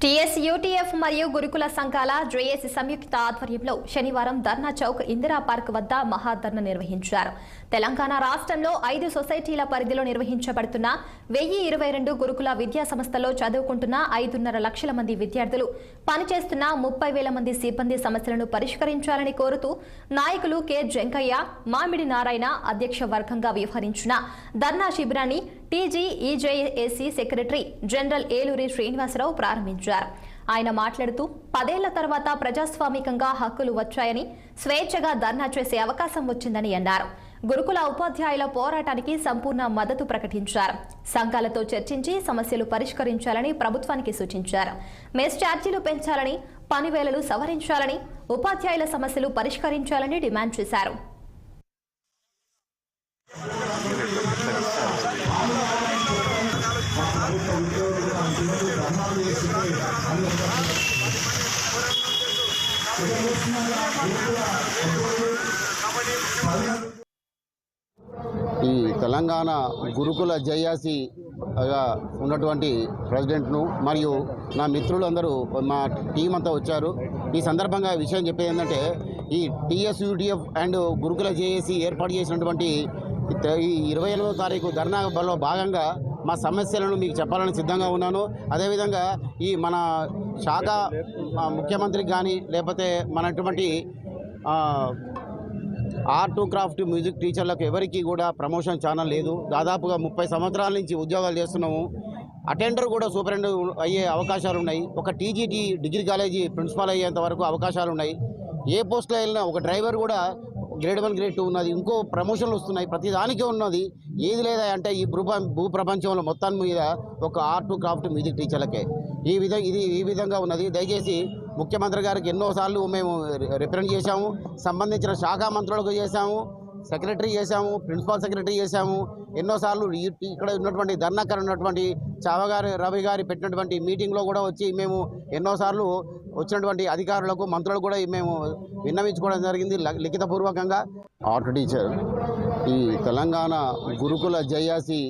TSUTF మరియు గురుకుల సంఘాల జేఏసీ సంయుక్త ఆధ్వర్యంలో శనివారం ధర్నా చౌక్ ఇందిరా పార్క్ వద్ద మహాధర్నా నిర్వహించారు. తెలంగాణ రాష్ట్రంలో 5 సొసైటీల పరిధిలో నిర్వహించబడుతున్న 1022 గురుకుల విద్యా సంస్థల్లో చదువుకుంటున్న 5.5 లక్షల మంది విద్యార్థులు పనిచేస్తున్న 30,000 మంది సిబ్బంది సమస్యలను పరిష్కరించాలని కోరుతూ నాయకులు కె జంకయ్య, మామిడి నారాయణ అధ్యక్ష వర్గంగా వ్యవహరించిన ధర్నా శిబిరాన్ని టీజీఈజేఏసీ సెక్రటరీ జనరల్ ఏలూరి శ్రీనివాసరావు ప్రారంభించారు. ఆయన మాట్లాడుతూ 10 ఏళ్ల తర్వాత ప్రజాస్వామికంగా హక్కులు వచ్చాయని, స్వేచ్ఛగా ధర్నా చేసే అవకాశం వచ్చిందని అన్నారు. గురుకుల ఉపాధ్యాయుల పోరాటానికి సంపూర్ణ మద్దతు ప్రకటించారు. సంఘాలతో చర్చించి సమస్యలు పరిష్కరించాలని ప్రభుత్వానికి సూచించారు. మెస్ ఛార్జీలు పెంచాలని, పని వేళలు సవరించాలని, ఉపాధ్యాయుల సమస్యలు పరిష్కరించాలని డిమాండ్ చేశారు. ఈ తెలంగాణ గురుకుల జేఏసీ ఉన్నటువంటి ప్రెసిడెంట్ను మరియు నా మిత్రులందరూ మా టీం అంతా వచ్చారు. ఈ సందర్భంగా విషయం చెప్పేది ఏంటంటే, ఈ టీఎస్యూటీఎఫ్ అండ్ గురుకుల జేఏసీ ఏర్పాటు చేసినటువంటి ఈ 28వ తారీఖు ధర్నాలో భాగంగా మా సమస్యలను మీకు చెప్పాలని సిద్ధంగా ఉన్నాను. అదేవిధంగా ఈ మన శాఖ ముఖ్యమంత్రికి కానీ, లేకపోతే మనటువంటి ఆర్ట్ క్రాఫ్ట్ మ్యూజిక్ టీచర్లకు ఎవరికి కూడా ప్రమోషన్ ఛానల్ లేదు. దాదాపుగా 30 సంవత్సరాల నుంచి ఉద్యోగాలు చేస్తున్నాము. అటెండర్ కూడా సూపరింటెండెంట్ అయ్యే అవకాశాలు ఉన్నాయి. ఒక టీజీటీ డిగ్రీ కాలేజీ ప్రిన్సిపాల్ అయ్యేంత వరకు అవకాశాలు ఉన్నాయి. ఏ పోస్ట్లో వెళ్ళినా ఒక డ్రైవర్ కూడా గ్రేడ్ 1 గ్రేడ్ 2 ఉన్నది. ఇంకో ప్రమోషన్లు వస్తున్నాయి. ప్రతిదానికే ఉన్నది. ఏది లేదా అంటే ఈ భూ ప్రపంచంలో మొత్తం మీద ఒక ఆర్ట్ క్రాఫ్ట్ మ్యూజిక్ టీచర్లకే ఈ విధంగా ఉన్నది. దయచేసి ముఖ్యమంత్రి గారికి ఎన్నోసార్లు మేము రిప్రజెంట్ చేశాము. సంబంధించిన శాఖ మంత్రులకు చేశాము, సెక్రటరీ చేశాము, ప్రిన్సిపాల్ సెక్రటరీ చేశాము. ఎన్నోసార్లు ఇక్కడ ఉన్నటువంటి ధర్నాకర ఉన్నటువంటి చావగారి రవి గారి పెట్టినటువంటి మీటింగ్లో కూడా వచ్చి మేము ఎన్నోసార్లు వచ్చినటువంటి అధికారులకు, మంత్రులకు కూడా మేము విన్నవించుకోవడం జరిగింది లిఖితపూర్వకంగా. ఆర్ట్ టీచర్ ఈ తెలంగాణ గురుకుల జేఏసీ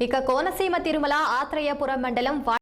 ఇక కోనసీమ తిరుమల ఆత్రేయపురం మండలం